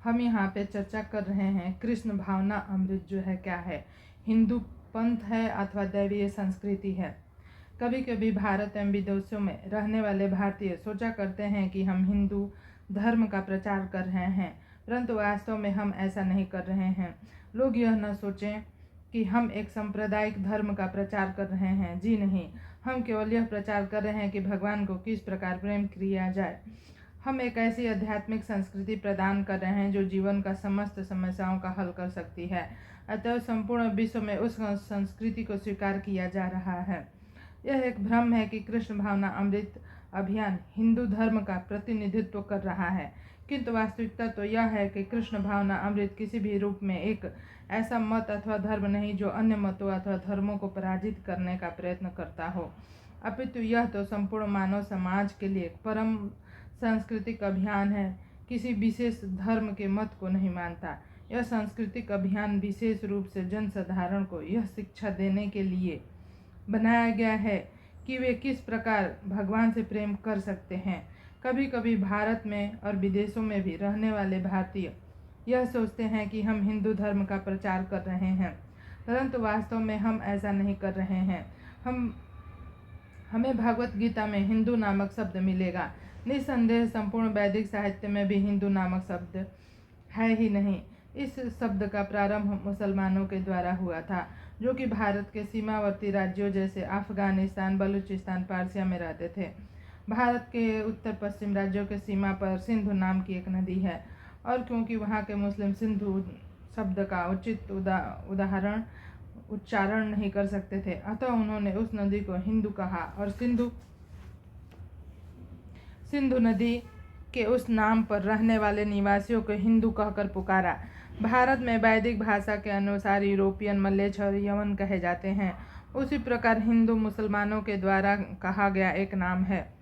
हम यहाँ पे चर्चा कर रहे हैं कृष्ण भावना अमृत जो है क्या है, हिंदू पंथ है अथवा दैवीय संस्कृति है। कभी कभी भारत एवं विदेशों में रहने वाले भारतीय सोचा करते हैं कि हम हिंदू धर्म का प्रचार कर रहे हैं, परंतु वास्तव में हम ऐसा नहीं कर रहे हैं। लोग यह न सोचें कि हम एक सांप्रदायिक धर्म का प्रचार कर रहे हैं। जी नहीं, हम केवल यह प्रचार कर रहे हैं कि भगवान को किस प्रकार प्रेम किया जाए। हम एक ऐसी आध्यात्मिक संस्कृति प्रदान कर रहे हैं जो जीवन का समस्त समस्याओं का हल कर सकती है। अतः संपूर्ण विश्व में उस संस्कृति को स्वीकार किया जा रहा है। यह एक भ्रम है कि कृष्ण भावना अमृत अभियान हिंदू धर्म का प्रतिनिधित्व कर रहा है, किंतु वास्तविकता तो यह है कि कृष्ण भावना अमृत किसी भी रूप में एक ऐसा मत अथवा धर्म नहीं जो अन्य मतों अथवा धर्मों को पराजित करने का प्रयत्न करता हो, अपितु यह तो संपूर्ण मानव समाज के लिए परम सांस्कृतिक अभियान है। किसी विशेष धर्म के मत को नहीं मानता। यह सांस्कृतिक अभियान विशेष रूप से जनसाधारण को यह शिक्षा देने के लिए बनाया गया है कि वे किस प्रकार भगवान से प्रेम कर सकते हैं। कभी कभी भारत में और विदेशों में भी रहने वाले भारतीय यह सोचते हैं कि हम हिंदू धर्म का प्रचार कर रहे हैं, परंतु वास्तव में हम ऐसा नहीं कर रहे हैं। हमें भगवत गीता में हिंदू नामक शब्द मिलेगा। निस्संदेह संपूर्ण वैदिक साहित्य में भी हिंदू नामक शब्द है ही नहीं। इस शब्द का प्रारंभ मुसलमानों के द्वारा हुआ था, जो कि भारत के सीमावर्ती राज्यों जैसे अफगानिस्तान, बलूचिस्तान, पारसिया में रहते थे। भारत के उत्तर पश्चिम राज्यों के सीमा पर सिंधु नाम की एक नदी है, और क्योंकि वहाँ के मुस्लिम सिंधु शब्द का उचित उच्चारण नहीं कर सकते थे, अतः उन्होंने उस नदी को हिंदू कहा और सिंधु नदी के उस नाम पर रहने वाले निवासियों को हिंदू कहकर पुकारा। भारत में वैदिक भाषा के अनुसार यूरोपियन, मलेच्छ और यवन कहे जाते हैं। उसी प्रकार हिंदू मुसलमानों के द्वारा कहा गया एक नाम है।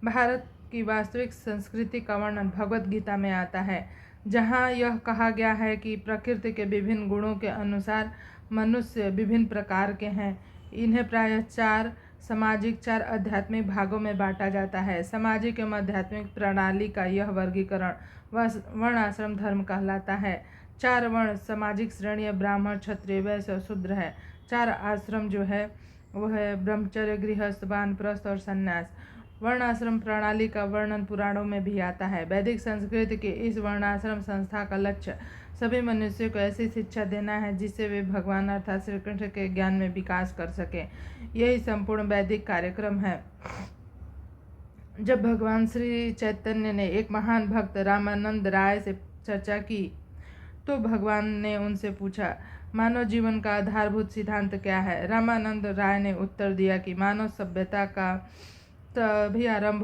भारत की वास्तविक संस्कृति का वर्णन भगवत गीता में आता है, जहाँ यह कहा गया है कि प्रकृति के विभिन्न गुणों के अनुसार मनुष्य विभिन्न प्रकार के हैं। इन्हें प्रायः 4 सामाजिक, 4 आध्यात्मिक भागों में बांटा जाता है। सामाजिक एवं आध्यात्मिक प्रणाली का यह वर्गीकरण वर्ण आश्रम धर्म कहलाता है। 4 वर्ण सामाजिक श्रेणी ब्राह्मण, क्षत्रिय, वैश्य और शूद्र है। 4 आश्रम जो है वो है ब्रह्मचर्य, गृहस्थ, वानप्रस्थ और संन्यास। वर्णाश्रम प्रणाली का वर्णन पुराणों में भी आता है। वैदिक संस्कृति के इस वर्णाश्रम संस्था का लक्ष्य सभी मनुष्यों को ऐसी शिक्षा देना है जिससे वे भगवान अर्थात श्री कृष्ण के ज्ञान में विकास कर सके। यही संपूर्ण वैदिक कार्यक्रम है। जब भगवान श्री चैतन्य ने एक महान भक्त रामानंद राय से चर्चा की तो भगवान ने उनसे पूछा, मानव जीवन का आधारभूत सिद्धांत क्या है। रामानंद राय ने उत्तर दिया कि मानव सभ्यता का तभी आरंभ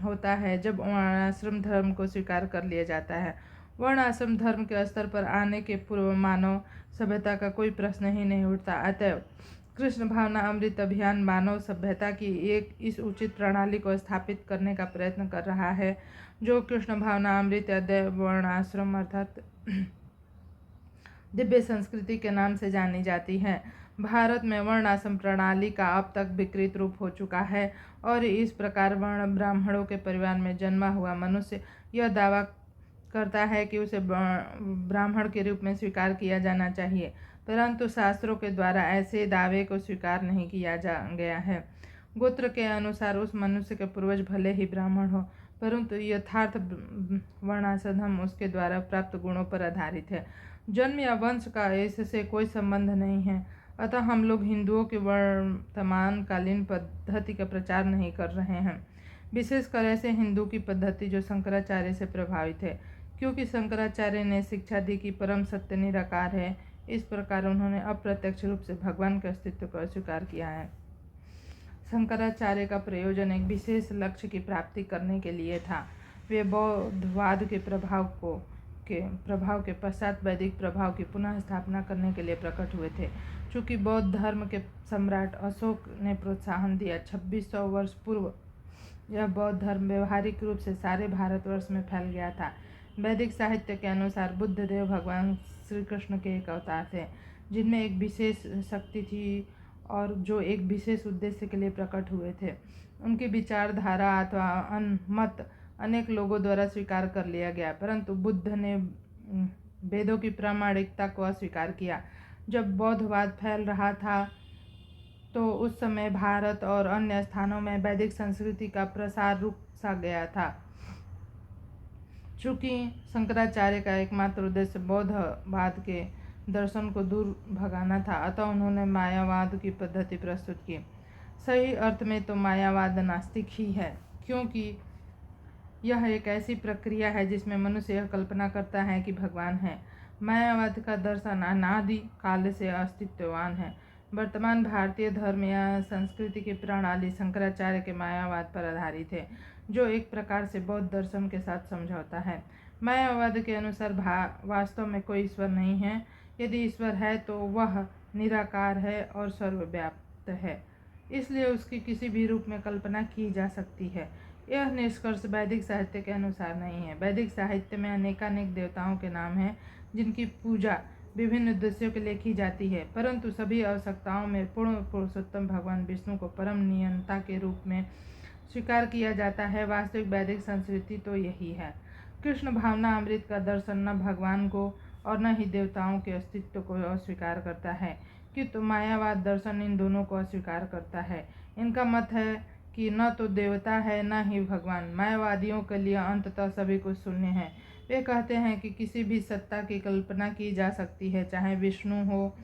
होता है जब वर्णाश्रम धर्म को स्वीकार कर लिया जाता है। वर्णाश्रम धर्म के स्तर पर आने के पूर्व मानव सभ्यता का कोई प्रश्न ही नहीं उठता। अतएव कृष्ण भावना अमृत अभियान मानव सभ्यता की एक इस उचित प्रणाली को स्थापित करने का प्रयत्न कर रहा है, जो कृष्ण भावना अमृत या वर्णाश्रम अर्थात दिव्य संस्कृति के नाम से जानी जाती है। भारत में वर्णाश्रम प्रणाली का अब तक विकृत रूप हो चुका है, और इस प्रकार वर्ण ब्राह्मणों के परिवार में जन्मा हुआ मनुष्य यह दावा करता है कि उसे ब्राह्मण के रूप में स्वीकार किया जाना चाहिए, परंतु शास्त्रों के द्वारा ऐसे दावे को स्वीकार नहीं किया गया है। गोत्र के अनुसार उस मनुष्य के पूर्वज भले ही ब्राह्मण हो, परंतु यथार्थ वर्णाश्रम उसके द्वारा प्राप्त गुणों पर आधारित है। जन्म या वंश का इससे कोई संबंध नहीं है। अतः हम लोग हिंदुओं की वर्तमान कालीन पद्धति का प्रचार नहीं कर रहे हैं, विशेषकर ऐसे हिंदू की पद्धति जो शंकराचार्य से प्रभावित है, क्योंकि शंकराचार्य ने शिक्षा दी कि परम सत्य निराकार है। इस प्रकार उन्होंने अप्रत्यक्ष रूप से भगवान के अस्तित्व को अस्वीकार किया है। शंकराचार्य का प्रयोजन एक विशेष लक्ष्य की प्राप्ति करने के लिए था। वे बौद्धवाद के प्रभाव के पश्चात वैदिक प्रभाव की पुनः स्थापना करने के लिए प्रकट हुए थे। चूँकि बौद्ध धर्म के सम्राट अशोक ने प्रोत्साहन दिया, 2600 वर्ष पूर्व यह बौद्ध धर्म व्यवहारिक रूप से सारे भारतवर्ष में फैल गया था। वैदिक साहित्य के अनुसार बुद्ध देव भगवान श्री कृष्ण के एक अवतार थे, जिनमें एक विशेष शक्ति थी और जो एक विशेष उद्देश्य के लिए प्रकट हुए थे। उनकी विचारधारा अथवा मत अनेक लोगों द्वारा स्वीकार कर लिया गया, परंतु बुद्ध ने वेदों की प्रामाणिकता को अस्वीकार किया। जब बौद्धवाद फैल रहा था तो उस समय भारत और अन्य स्थानों में वैदिक संस्कृति का प्रसार रुक सा गया था। चूँकि शंकराचार्य का एकमात्र उद्देश्य बौद्धवाद के दर्शन को दूर भगाना था, अतः उन्होंने मायावाद की पद्धति प्रस्तुत की। सही अर्थ में तो मायावाद नास्तिक ही है, क्योंकि यह एक ऐसी प्रक्रिया है जिसमें मनुष्य यह कल्पना करता है कि भगवान है। मायावाद का दर्शन अनादि काल से अस्तित्ववान है। वर्तमान भारतीय धर्म या संस्कृति की प्रणाली शंकराचार्य के मायावाद पर आधारित है, जो एक प्रकार से बौद्ध दर्शन के साथ समझौता है। मायावाद के अनुसार वास्तव में कोई ईश्वर नहीं है। यदि ईश्वर है तो वह निराकार है और सर्वव्याप्त है, इसलिए उसकी किसी भी रूप में कल्पना की जा सकती है। यह निष्कर्ष वैदिक साहित्य के अनुसार नहीं है। वैदिक साहित्य में अनेकानेक देवताओं के नाम हैं जिनकी पूजा विभिन्न उद्देश्यों के लिए की जाती है, परंतु सभी आवश्यकताओं में पूर्ण पुरुषोत्तम भगवान विष्णु को परम नियंता के रूप में स्वीकार किया जाता है। वास्तविक वैदिक संस्कृति तो यही है। कृष्ण भावना अमृत का दर्शन न भगवान को और न ही देवताओं के अस्तित्व को अस्वीकार करता है, किंतु मायावाद दर्शन इन दोनों को अस्वीकार करता है। इनका मत है कि न तो देवता है न ही भगवान। मायावादियों के लिए अंततः सभी कुछ शून्य है। वे कहते हैं कि किसी भी सत्ता की कल्पना की जा सकती है, चाहे विष्णु हो,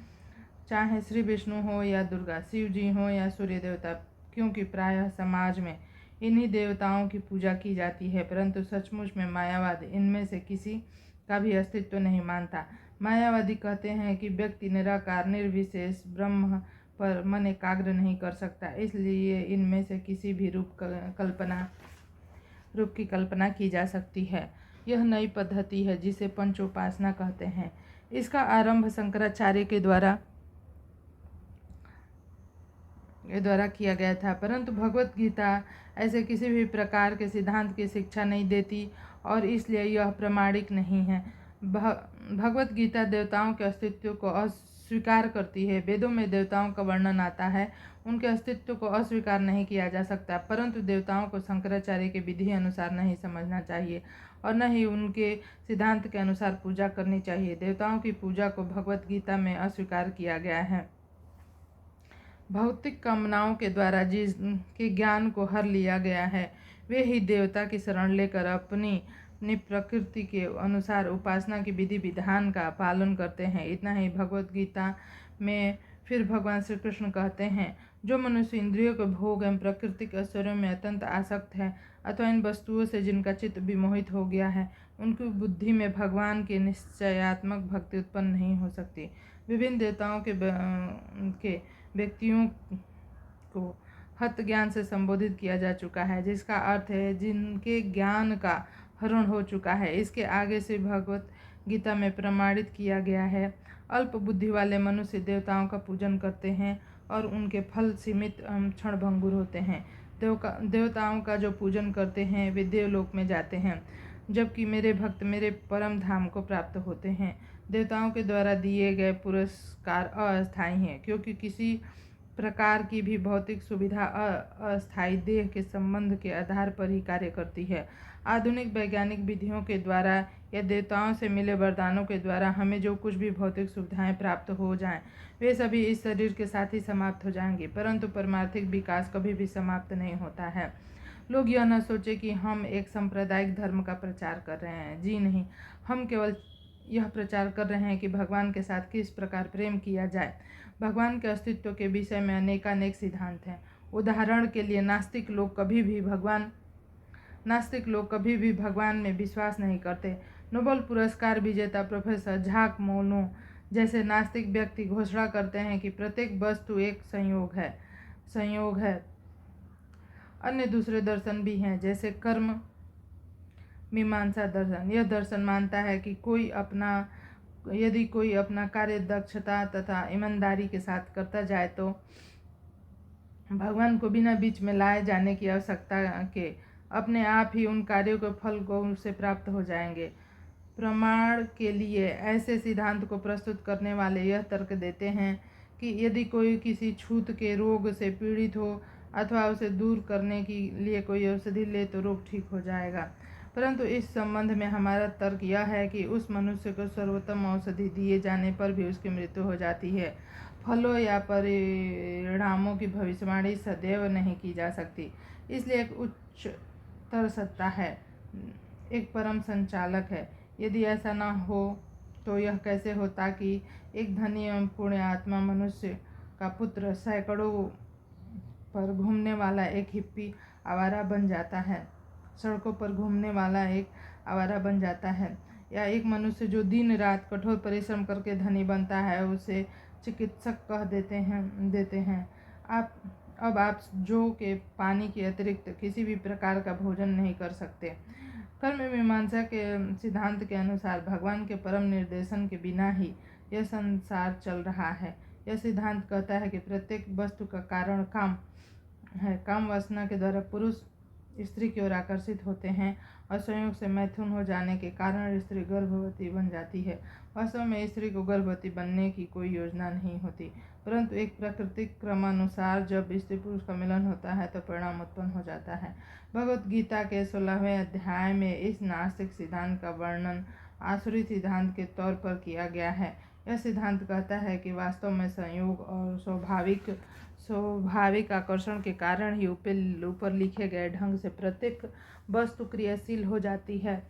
चाहे श्री विष्णु हो या दुर्गा, शिव जी हो या सूर्य देवता, क्योंकि प्रायः समाज में इन्हीं देवताओं की पूजा की जाती है, परंतु सचमुच में मायावाद इनमें से किसी का भी अस्तित्व नहीं मानता। मायावादी कहते हैं कि व्यक्ति निराकार निर्विशेष ब्रह्म पर मन एकाग्र नहीं कर सकता, इसलिए इनमें से किसी भी रूप की कल्पना की जा सकती है। यह नई पद्धति है जिसे पंचोपासना कहते हैं। इसका आरंभ शंकराचार्य के द्वारा किया गया था, परंतु भगवत गीता ऐसे किसी भी प्रकार के सिद्धांत की शिक्षा नहीं देती और इसलिए यह प्रमाणिक नहीं है। भगवत गीता देवताओं के अस्तित्व को अस्वीकार करती है। वेदों में देवताओं का वर्णन आता है, उनके अस्तित्व को अस्वीकार नहीं किया जा सकता, परंतु देवताओं को शंकराचार्य के विधि अनुसार नहीं समझना चाहिए और न ही उनके सिद्धांत के अनुसार पूजा करनी चाहिए। देवताओं की पूजा को भगवत गीता में अस्वीकार किया गया है। भौतिक कामनाओं के द्वारा जिनके ज्ञान को हर लिया गया है, वे ही देवता की शरण लेकर अपनी प्रकृति के अनुसार उपासना की विधि विधान का पालन करते हैं। इतना ही भगवत गीता में फिर भगवान श्री कृष्ण कहते हैं, जो मनुष्य इंद्रियों के भोग एवं प्राकृतिक ऐश्वर्यों में अत्यंत आसक्त है अथवा इन वस्तुओं से जिनका चित्त विमोहित हो गया है, उनकी बुद्धि में भगवान की निश्चयात्मक भक्ति उत्पन्न नहीं हो सकती। विभिन्न देवताओं के व्यक्तियों को हत ज्ञान से संबोधित किया जा चुका है, जिसका अर्थ है जिनके ज्ञान का हरण हो चुका है। इसके आगे से भगवत गीता में प्रमाणित किया गया है, अल्प बुद्धि वाले मनुष्य देवताओं का पूजन करते हैं और उनके फल सीमित क्षणभंगुर होते हैं। देवताओं का जो पूजन करते हैं वे देवलोक में जाते हैं, जबकि मेरे भक्त मेरे परम धाम को प्राप्त होते हैं। देवताओं के द्वारा दिए गए पुरस्कार अस्थायी हैं, क्योंकि किसी प्रकार की भी भौतिक सुविधा अस्थायी देह के संबंध के आधार पर ही कार्य करती है। आधुनिक वैज्ञानिक विधियों के द्वारा या देवताओं से मिले वरदानों के द्वारा हमें जो कुछ भी भौतिक सुविधाएं प्राप्त हो जाएं, वे सभी इस शरीर के साथ ही समाप्त हो जाएंगी, परंतु परमार्थिक विकास कभी भी समाप्त नहीं होता है। लोग यह न सोचे कि हम एक सांप्रदायिक धर्म का प्रचार कर रहे हैं। जी नहीं, हम केवल यह प्रचार कर रहे हैं कि भगवान के साथ किस प्रकार प्रेम किया जाए। भगवान के अस्तित्व के विषय में अनेकानेक सिद्धांत हैं। उदाहरण के लिए नास्तिक लोग कभी भी भगवान में विश्वास नहीं करते। नोबेल पुरस्कार विजेता प्रोफेसर झाक मोनो जैसे नास्तिक व्यक्ति घोषणा करते हैं कि प्रत्येक वस्तु एक संयोग है। अन्य दूसरे दर्शन भी हैं, जैसे कर्म मीमांसा दर्शन। यह दर्शन मानता है कि यदि कोई अपना कार्य दक्षता तथा ईमानदारी के साथ करता जाए तो भगवान को बिना बीच में लाए जाने की आवश्यकता के अपने आप ही उन कार्यों के फल को उसे प्राप्त हो जाएंगे। प्रमाण के लिए ऐसे सिद्धांत को प्रस्तुत करने वाले यह तर्क देते हैं कि यदि कोई किसी छूत के रोग से पीड़ित हो अथवा उसे दूर करने के लिए कोई औषधि ले तो रोग ठीक हो जाएगा। परंतु इस संबंध में हमारा तर्क यह है कि उस मनुष्य को सर्वोत्तम औषधि दिए जाने पर भी उसकी मृत्यु हो जाती है। फलों या परिणामों की भविष्यवाणी सदैव नहीं की जा सकती, इसलिए एक उच्चतर सत्ता है, एक परम संचालक है। यदि ऐसा न हो तो यह कैसे होता कि एक धनी एवं पुण्य आत्मा मनुष्य का पुत्र सैकड़ों पर घूमने वाला एक हिप्पी आवारा बन जाता है, सड़कों पर घूमने वाला एक आवारा बन जाता है, या एक मनुष्य जो दिन रात कठोर परिश्रम करके धनी बनता है उसे चिकित्सक कह देते हैं। आप जो के पानी के अतिरिक्त किसी भी प्रकार का भोजन नहीं कर सकते। कर्म मीमांसा के सिद्धांत के अनुसार भगवान के परम निर्देशन के बिना ही यह संसार चल रहा है। यह सिद्धांत कहता है कि प्रत्येक वस्तु का कारण काम है। काम वासना के द्वारा पुरुष स्त्री की ओर आकर्षित होते हैं और संयोग से मैथुन हो जाने के कारण स्त्री गर्भवती बन जाती है। वास्तव में स्त्री को गर्भवती बनने की कोई योजना नहीं होती, परंतु एक प्राकृतिक क्रमानुसार जब स्त्री पुरुष का मिलन होता है तो परिणाम उत्पन्न हो जाता है। भगवत गीता के 16वें अध्याय में इस नास्तिक सिद्धांत का वर्णन आसुरी सिद्धांत के तौर पर किया गया है। यह सिद्धांत कहता है कि वास्तव में संयोग और स्वाभाविक आकर्षण के कारण ही ऊपर लिखे गए ढंग से प्रत्येक वस्तु क्रियाशील हो जाती है।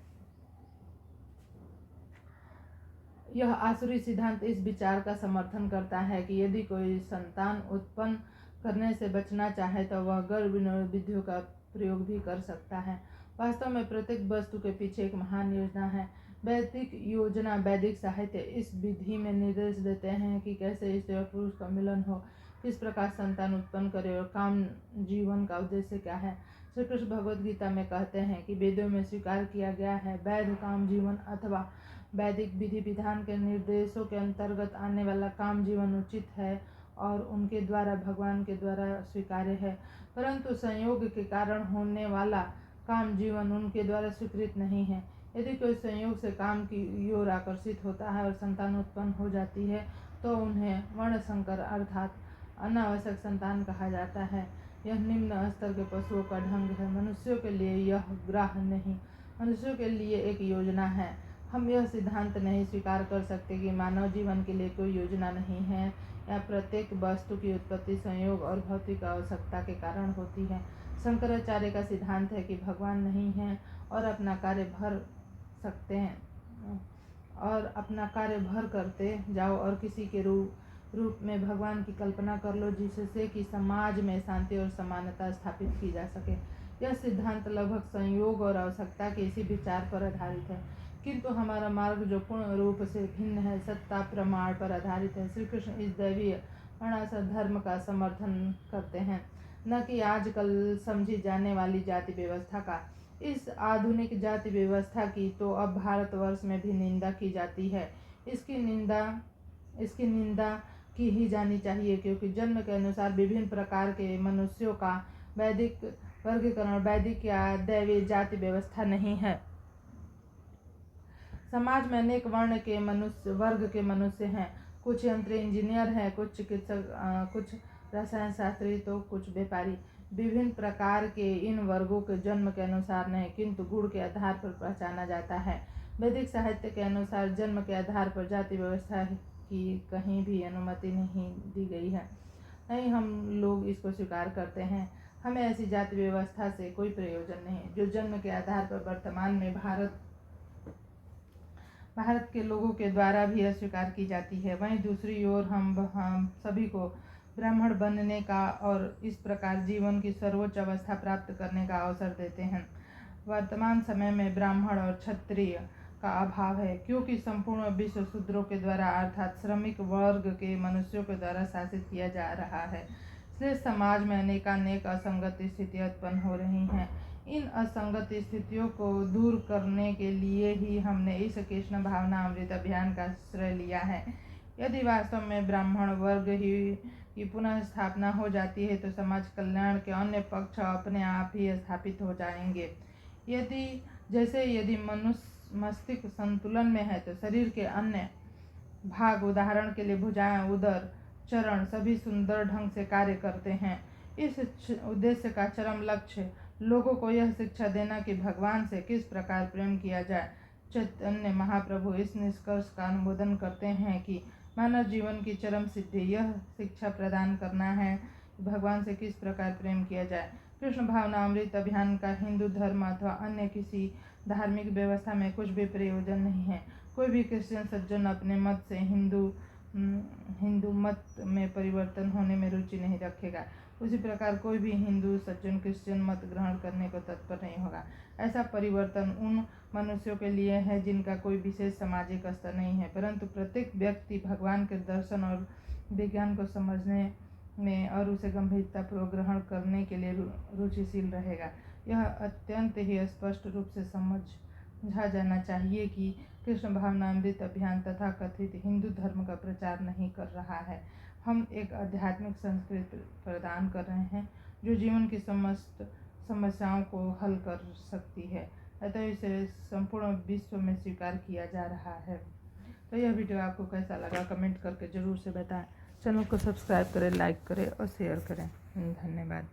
यह आसुरी सिद्धांत इस विचार का समर्थन करता है कि यदि कोई संतान उत्पन्न करने से बचना चाहे तो वह गर्भ विधियों का प्रयोग भी कर सकता है। वास्तव में प्रत्येक वस्तु के पीछे एक महान योजना है। वैदिक साहित्य इस विधि में निर्देश देते हैं कि कैसे स्त्री और पुरुष का मिलन हो, किस प्रकार संतान उत्पन्न करे और काम जीवन का उद्देश्य क्या है। श्री कृष्ण भगवद गीता में कहते हैं कि वेदों में स्वीकार किया गया है वैध काम जीवन अथवा वैदिक विधि विधान के निर्देशों के अंतर्गत आने वाला काम जीवन उचित है और उनके द्वारा भगवान के द्वारा स्वीकार्य है, परंतु संयोग के कारण होने वाला काम जीवन उनके द्वारा स्वीकृत नहीं है। यदि कोई संयोग से काम की ओर आकर्षित होता है और संतान उत्पन्न हो जाती है तो उन्हें वर्णशंकर अर्थात अनावश्यक संतान कहा जाता है। यह निम्न स्तर के पशुओं का ढंग है। मनुष्यों के लिए यह ग्राह नहीं, मनुष्यों के लिए एक योजना है। हम यह सिद्धांत नहीं स्वीकार कर सकते कि मानव जीवन के लिए कोई योजना नहीं है या प्रत्येक वस्तु की उत्पत्ति संयोग और भौतिक आवश्यकता के कारण होती है। शंकराचार्य का सिद्धांत है कि भगवान नहीं है और अपना कार्य भर करते जाओ और किसी के रूप में भगवान की कल्पना कर लो जिससे कि समाज में शांति और समानता स्थापित की जा सके। यह सिद्धांत लगभग संयोग और आवश्यकता के इसी विचार पर आधारित है, किंतु हमारा मार्ग जो पूर्ण रूप से भिन्न है, सत्ता प्रमाण पर आधारित है। श्री कृष्ण इस दैवीय वर्णाश्रम धर्म का समर्थन करते हैं, न कि आजकल समझी जाने वाली जाति व्यवस्था का। इस आधुनिक जाति व्यवस्था की तो अब भारतवर्ष में भी निंदा की जाती है। इसकी निंदा की ही जानी चाहिए, क्योंकि जन्म के अनुसार विभिन्न प्रकार के मनुष्यों का वैदिक वर्गीकरण वैदिक या दैवीय जाति व्यवस्था नहीं है। समाज में अनेक वर्ग के मनुष्य हैं। कुछ यंत्र इंजीनियर हैं, कुछ चिकित्सक, कुछ रसायन शास्त्री तो कुछ व्यापारी। विभिन्न प्रकार के इन वर्गों के जन्म के अनुसार नहीं किंतु गुण के आधार पर पहचाना जाता है। वैदिक साहित्य के अनुसार जन्म के आधार पर जाति व्यवस्था की कहीं भी अनुमति नहीं दी गई है। नहीं, हम लोग इसको स्वीकार करते हैं। हमें ऐसी जाति व्यवस्था से कोई प्रयोजन नहीं जो जन्म के आधार पर वर्तमान में भारत के लोगों के द्वारा भी अस्वीकार की जाती है। वहीं दूसरी ओर हम सभी को ब्राह्मण बनने का और इस प्रकार जीवन की सर्वोच्च अवस्था प्राप्त करने का अवसर देते हैं। वर्तमान समय में ब्राह्मण और क्षत्रिय का अभाव है, क्योंकि संपूर्ण विश्व शूद्रों के द्वारा अर्थात श्रमिक वर्ग के मनुष्यों के द्वारा शासित किया जा रहा है। इसलिए समाज में अनेकानेक असंगत स्थितियां उत्पन्न हो रही हैं। इन असंगत स्थितियों को दूर करने के लिए ही हमने इस कृष्ण भावना अमृत अभियान का आश्रय लिया है। यदि वास्तव में ब्राह्मण वर्ग की पुनः स्थापना हो जाती है तो समाज कल्याण के अन्य पक्ष अपने आप ही स्थापित हो जाएंगे। यदि मनुष्य मस्तिष्क संतुलन में है तो शरीर के अन्य भाग, उदाहरण के लिए भुजाएं, उदर, चरण सभी सुंदर ढंग से कार्य करते हैं। इस उद्देश्य का चरम लक्ष्य लोगों को यह शिक्षा देना कि भगवान से किस प्रकार प्रेम किया जाए। चैतन्य महाप्रभु इस निष्कर्ष का अनुमोदन करते हैं कि मानव जीवन की चरम सिद्धि यह शिक्षा प्रदान करना है कि भगवान से किस प्रकार प्रेम किया जाए। कृष्ण भावनामृत अभियान का हिंदू धर्म अथवा अन्य किसी धार्मिक व्यवस्था में कुछ भी प्रयोजन नहीं है। कोई भी क्रिश्चियन सज्जन अपने मत से हिंदू मत में परिवर्तन होने में रुचि नहीं रखेगा। उसी प्रकार कोई भी हिंदू सज्जन क्रिश्चियन मत ग्रहण करने को तत्पर नहीं होगा। ऐसा परिवर्तन उन मनुष्यों के लिए है जिनका कोई विशेष सामाजिक स्तर नहीं है, परंतु प्रत्येक व्यक्ति भगवान के दर्शन और विज्ञान को समझने में और उसे गंभीरतापूर्वक ग्रहण करने के लिए रुचिशील रहेगा। यह अत्यंत ही स्पष्ट रूप से समझा जाना चाहिए कि कृष्ण भावनामृत अभियान तथा कथित हिंदू धर्म का प्रचार नहीं कर रहा है। हम एक आध्यात्मिक संस्कृति प्रदान कर रहे हैं जो जीवन की समस्त समस्याओं को हल कर सकती है, अतः इसे संपूर्ण विश्व में स्वीकार किया जा रहा है। तो यह वीडियो आपको कैसा लगा कमेंट करके ज़रूर से बताएं। चैनल को सब्सक्राइब करें, लाइक करें और शेयर करें। धन्यवाद।